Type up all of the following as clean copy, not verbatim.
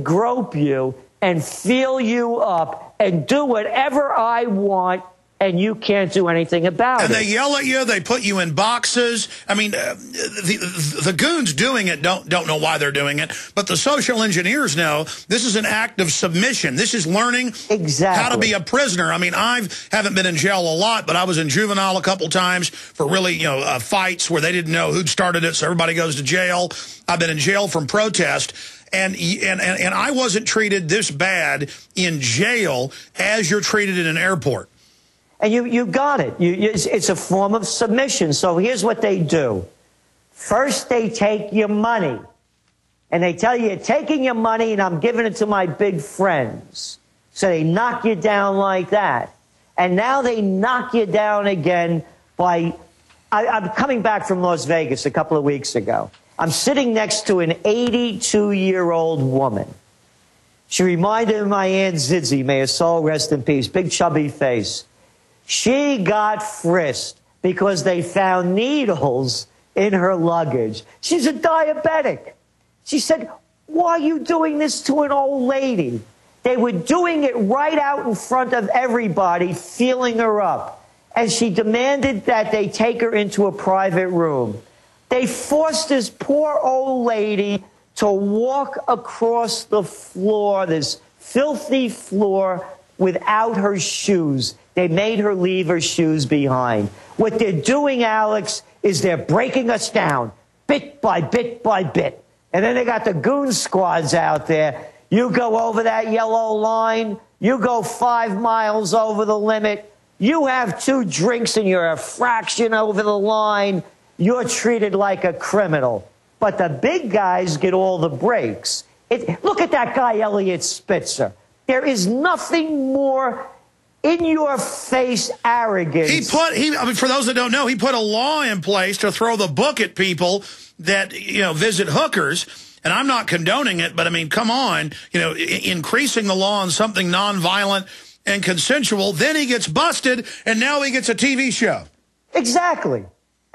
grope you and feel you up and do whatever I want, and you can't do anything about it. And they yell at you. They put you in boxes. I mean, the goons doing it don't know why they're doing it, but the social engineers know this is an act of submission. This is learning how to be a prisoner. I mean, I haven't been in jail a lot, but I was in juvenile a couple times for really, fights where they didn't know who'd started it, so everybody goes to jail. I've been in jail from protest. And I wasn't treated this bad in jail as you're treated in an airport. And you got it. It's a form of submission. So here's what they do. First, they take your money. And they tell you, you're taking your money and I'm giving it to my big friends. So they knock you down like that. And now they knock you down again by... I'm coming back from Las Vegas a couple of weeks ago. I'm sitting next to an 82-year-old woman. She reminded me of my Aunt Zidzi, may her soul rest in peace, big chubby face. She got frisked because they found needles in her luggage. She's a diabetic. She said, why are you doing this to an old lady? They were doing it right out in front of everybody, feeling her up. And she demanded that they take her into a private room. They forced this poor old lady to walk across the floor, this filthy floor, without her shoes. They made her leave her shoes behind. What they're doing, Alex, is they're breaking us down, bit by bit by bit. And then they got the goon squads out there. You go over that yellow line, you go 5 miles over the limit, you have 2 drinks and you're a fraction over the line, you're treated like a criminal. But the big guys get all the breaks. Look at that guy, Elliot Spitzer. There is nothing more in-your-face arrogance. I mean, for those that don't know, he put a law in place to throw the book at people that, visit hookers. And I'm not condoning it, but I mean, come on, increasing the law on something nonviolent and consensual, then he gets busted, and now he gets a TV show. Exactly.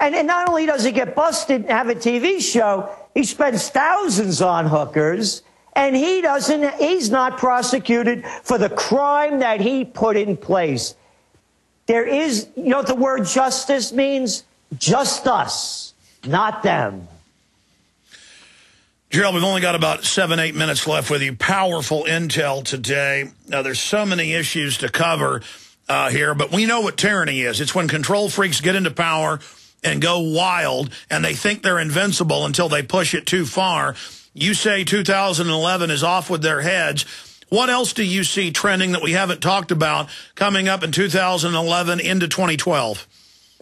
And not only does he get busted and have a TV show, he spends thousands on hookers. And he's not prosecuted for the crime that he put in place. There is, you know what the word justice means? Just us, not them. Gerald, we've only got about 7-8 minutes left with you. Powerful intel today. Now, there's so many issues to cover here, but we know what tyranny is. It's when control freaks get into power and go wild, and they think they're invincible until they push it too far. You say 2011 is off with their heads. What else do you see trending that we haven't talked about coming up in 2011 into 2012?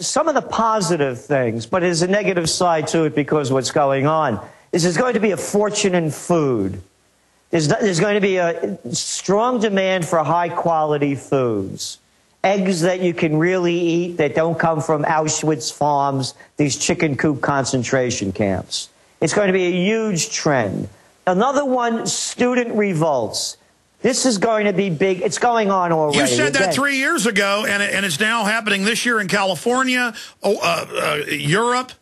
Some of the positive things, but there's a negative side to it because of what's going on. There's going to be a fortune in food. There's going to be a strong demand for high-quality foods. Eggs that you can really eat that don't come from Auschwitz farms, these chicken coop concentration camps. It's going to be a huge trend. Another one, student revolts. This is going to be big. It's going on already. You said that 3 years ago, and it's now happening this year in California, Europe.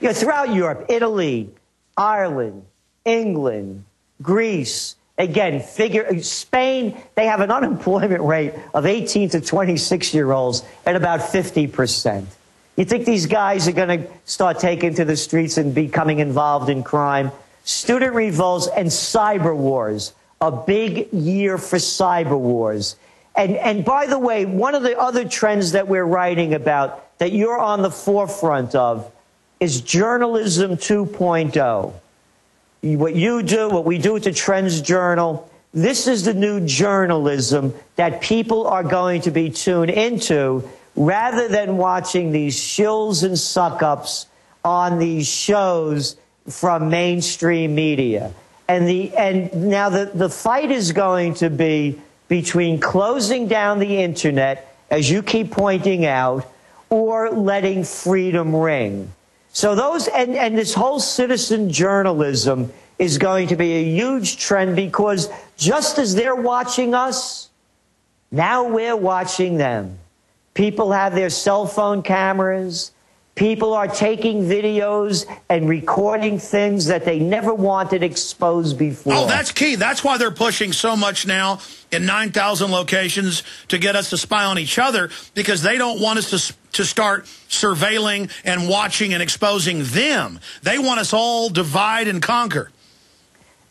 Yeah, throughout Europe, Italy, Ireland, England, Greece. Again, Spain, they have an unemployment rate of 18 to 26-year-olds at about 50%. You think these guys are going to start taking to the streets and becoming involved in crime? Student revolts and cyber wars. A big year for cyber wars. And by the way, one of the other trends that we're writing about that you're on the forefront of is journalism 2.0. What you do, what we do at the Trends Journal, this is the new journalism that people are going to be tuned into rather than watching these shills and suck-ups on these shows from mainstream media. And now the fight is going to be between closing down the internet, as you keep pointing out, or letting freedom ring. So and this whole citizen journalism is going to be a huge trend because just as they're watching us, now we're watching them. People have their cell phone cameras. People are taking videos and recording things that they never wanted exposed before. Oh, that's key. That's why they're pushing so much now in 9,000 locations to get us to spy on each other, because they don't want us to start surveilling and watching and exposing them. They want us all divide and conquer.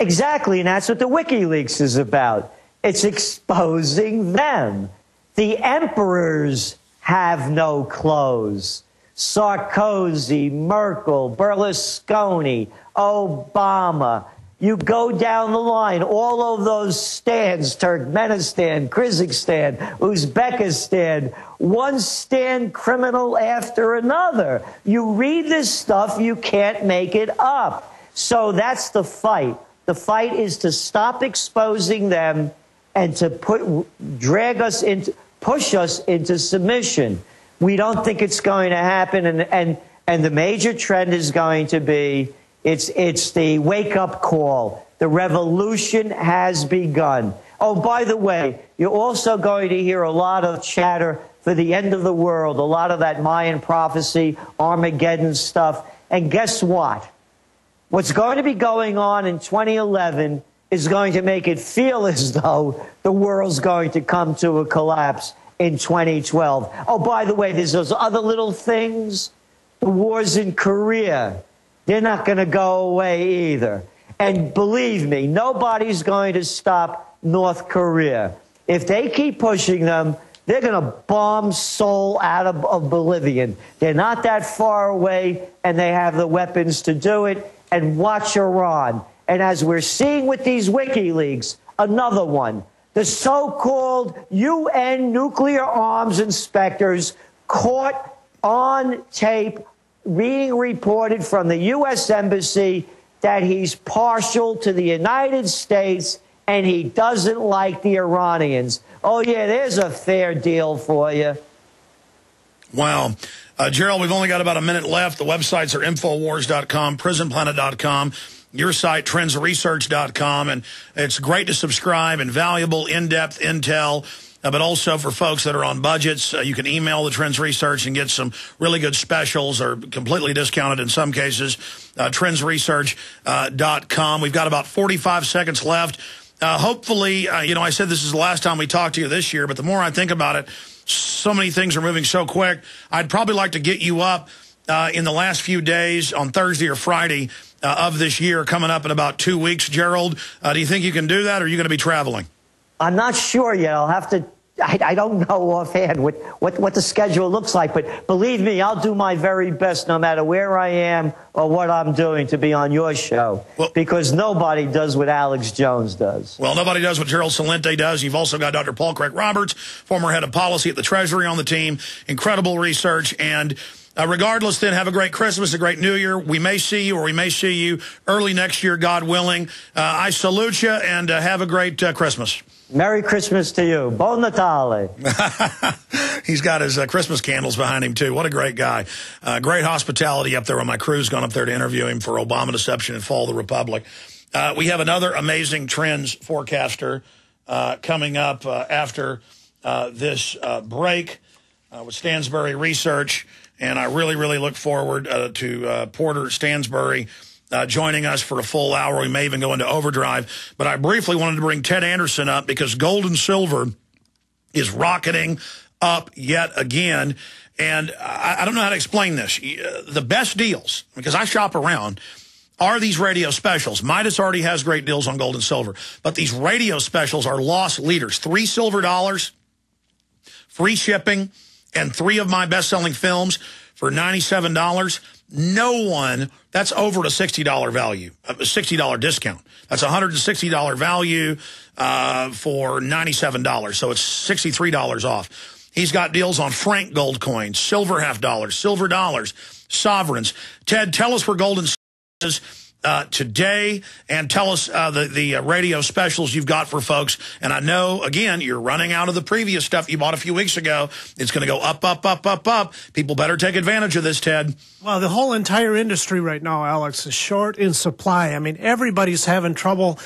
Exactly, and that's what the WikiLeaks is about. It's exposing them. The emperors have no clothes. Sarkozy, Merkel, Berlusconi, Obama. You go down the line, all of those stands, Turkmenistan, Kyrgyzstan, Uzbekistan, one stand criminal after another. You read this stuff, you can't make it up. So that's the fight. The fight is to stop exposing them and to push us into submission. We don't think it's going to happen, and the major trend is going to be it's the wake-up call. The revolution has begun. Oh, by the way, you're also going to hear a lot of chatter for the end of the world, a lot of that Mayan prophecy, Armageddon stuff. And guess what? What's going to be going on in 2011 is going to make it feel as though the world's going to come to a collapse in 2012. Oh, by the way, there's those other little things. The wars in Korea, they're not going to go away either. And believe me, nobody's going to stop North Korea. If they keep pushing them, they're going to bomb Seoul out of oblivion. They're not that far away, and they have the weapons to do it. And watch Iran. And as we're seeing with these WikiLeaks, another one. The so-called UN nuclear arms inspectors caught on tape being reported from the U.S. Embassy that he's partial to the United States and he doesn't like the Iranians. Oh, yeah, there's a fair deal for you. Wow. Gerald, we've only got about a minute left. The websites are Infowars.com, PrisonPlanet.com. Your site, TrendsResearch.com, and it's great to subscribe and valuable, in-depth intel, but also for folks that are on budgets, you can email the Trends Research and get some really good specials or completely discounted in some cases, TrendsResearch.com. We've got about 45 seconds left. Hopefully, you know, I said this is the last time we talk to you this year, but the more I think about it, so many things are moving so quick. I'd probably like to get you up in the last few days on Thursday or Friday of this year, coming up in about 2 weeks. Gerald, do you think you can do that, or are you going to be traveling? I'm not sure yet. I'll have to. I don't know offhand what the schedule looks like, but believe me, I'll do my very best no matter where I am or what I'm doing to be on your show, because nobody does what Alex Jones does. Well, nobody does what Gerald Celente does. You've also got Dr. Paul Craig Roberts, former head of policy at the Treasury, on the team. Incredible research. And regardless, then, have a great Christmas, a great New Year. We may see you, or we may see you early next year, God willing. I salute you, and have a great Christmas. Merry Christmas to you. Bon Natale. He's got his Christmas candles behind him, too. What a great guy. Great hospitality up there on my cruise. Gone up there to interview him for Obama Deception and Fall of the Republic. We have another amazing trends forecaster coming up after this break with Stansberry Research. And I really, really look forward to Porter Stansberry joining us for a full hour. We may even go into overdrive. But I briefly wanted to bring Ted Anderson up because gold and silver is rocketing up yet again. And I don't know how to explain this. The best deals, because I shop around, are these radio specials. Midas already has great deals on gold and silver. But these radio specials are loss leaders. $3 silver, free shipping, and 3 of my best-selling films for $97. No one, that's over a $60 value, a $60 discount. That's $160 value for $97. So it's $63 off. He's got deals on Frank gold coins, silver half dollars, silver dollars, sovereigns. Ted, tell us where gold and silver is today, and tell us the radio specials you've got for folks. And I know, again, you're running out of the previous stuff you bought a few weeks ago. It's going to go up, up, up, up, up. People better take advantage of this, Ted. Well, the whole entire industry right now, Alex, is short in supply. I mean, everybody's having trouble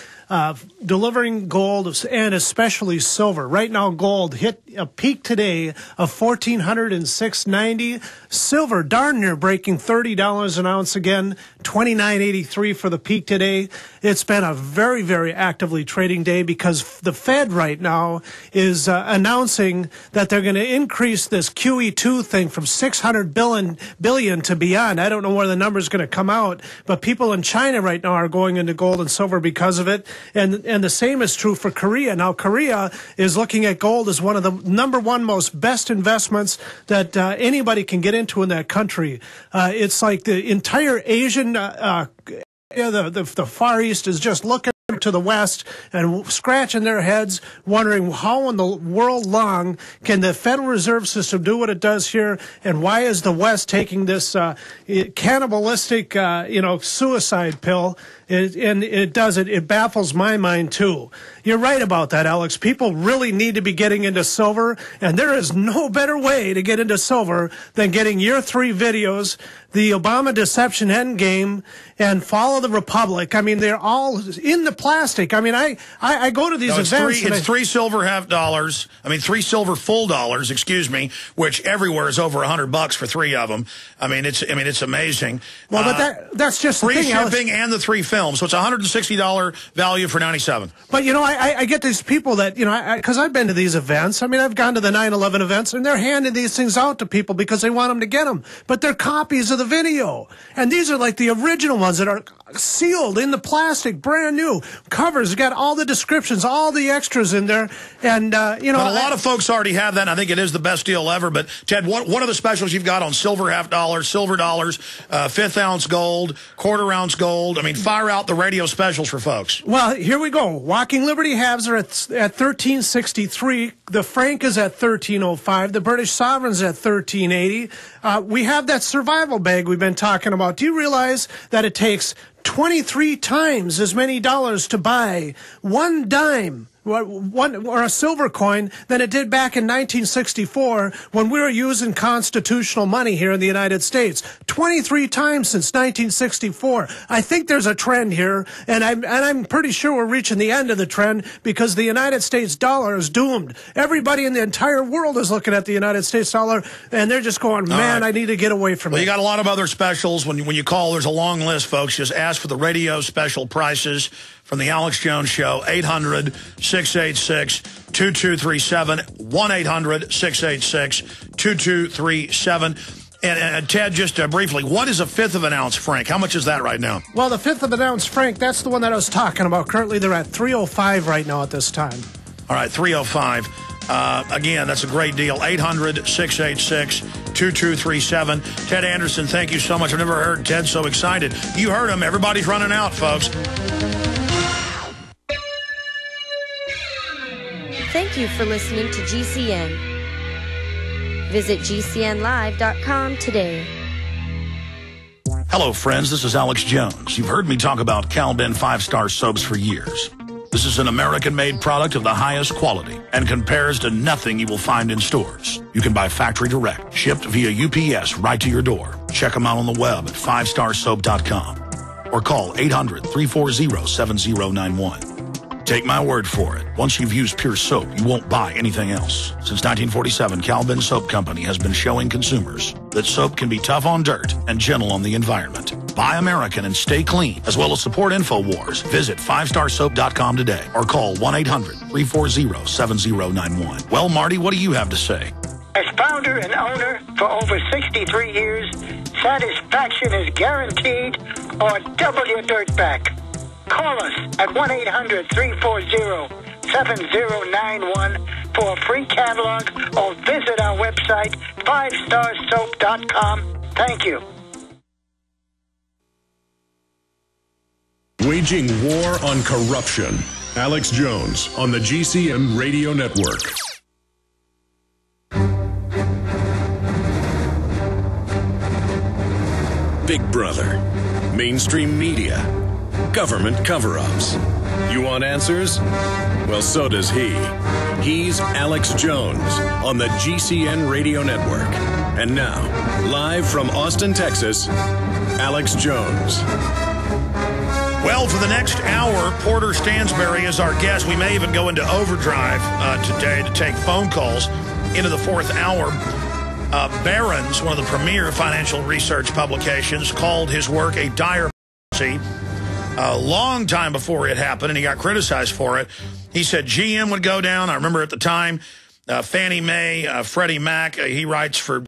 delivering gold and especially silver. Right now, gold hit a peak today of $1,406.90. Silver darn near breaking $30 an ounce again, $29.83 for the peak today. It's been a very, very actively trading day because the Fed right now is announcing that they're going to increase this QE2 thing from $600 billion to beyond. I don't know where the number's going to come out, but people in China right now are going into gold and silver because of it. And the same is true for Korea. Now, Korea is looking at gold as one of the number one most best investments that anybody can get into in that country. It's like the entire Asian the Far East is just looking to the West and scratching their heads, wondering how in the world long can the Federal Reserve System do what it does here, and why is the West taking this cannibalistic, suicide pill? It baffles my mind too. You're right about that, Alex. People really need to be getting into silver, and there is no better way to get into silver than getting your 3 videos, the Obama Deception Endgame, and Fall of the Republic. I mean, they're all in the plastic. I mean, I go to these events. It's 3 silver half dollars. I mean, 3 silver full dollars, excuse me, which everywhere is over $100 for 3 of them. I mean, it's amazing. Well, but that's just free the thing, shipping and the 3 films. So it's $160 value for $97. But, I get these people that, because I've been to these events. I mean, I've gone to the 9/11 events, and they're handing these things out to people because they want them to get them. But they're copies of the video. And these are like the original ones that are sealed in the plastic, brand new. Covers, got all the descriptions, all the extras in there. And, But a lot of folks already have that, and I think it is the best deal ever. But, Ted, what are the specials you've got on silver half dollars, silver dollars, 1/5 ounce gold, 1/4 ounce gold? I mean, fire out the radio specials for folks. Well, here we go. Walking Liberty halves are at $13.63. The franc is at $13.05. The British sovereign's at $13.80. We have that survival bag we've been talking about. Do you realize that it takes 23 times as many dollars to buy 1 dime or a silver coin than it did back in 1964 when we were using constitutional money here in the United States? 23 times since 1964. I think there's a trend here, and I'm pretty sure we're reaching the end of the trend because the United States dollar is doomed. Everybody in the entire world is looking at the United States dollar, and they're just going, man, I need to get away from it. Well, you got a lot of other specials. When you call, there's a long list, folks. Just ask for the radio special prices from the Alex Jones Show, 800-686-2237, 1-800-686-2237. And Ted, just briefly, what is 1/5 of an ounce franc? How much is that right now? Well, the 1/5 of an ounce franc, that's the one that I was talking about. Currently, they're at $3.05 right now at this time. All right, $3.05. Again, that's a great deal. 800-686-2237. Ted Anderson, thank you so much. I've never heard Ted so excited. You heard him. Everybody's running out, folks. Thank you for listening to GCN. Visit GCNlive.com today. Hello, friends. This is Alex Jones. You've heard me talk about Cal-Ben 5-star soaps for years. This is an American-made product of the highest quality and compares to nothing you will find in stores. You can buy factory direct, shipped via UPS right to your door. Check them out on the web at 5starsoap.com or call 800-340-7091. Take my word for it. Once you've used Pure Soap, you won't buy anything else. Since 1947, Cal-Ben Soap Company has been showing consumers that soap can be tough on dirt and gentle on the environment. Buy American and stay clean, as well as support InfoWars. Visit 5starsoap.com today or call 1-800-340-7091. Well, Marty, what do you have to say? As founder and owner for over 63 years, satisfaction is guaranteed or double your dirt back. Call us at 1-800-340-7091 for a free catalog or visit our website, 5starsoap.com. Thank you. Waging war on corruption. Alex Jones on the GCN Radio Network. Big Brother, mainstream media, government cover-ups. You want answers? Well, so does he. He's Alex Jones on the GCN Radio Network. And now, live from Austin, Texas, Alex Jones. Well, Well, for the next hour, Porter Stansberry is our guest. We may even go into overdrive today to take phone calls into the fourth hour. Barron's, one of the premier financial research publications, called his work a dire policy a long time before it happened, and he got criticized for it. He said GM would go down. I remember at the time, Fannie Mae, Freddie Mac, he writes for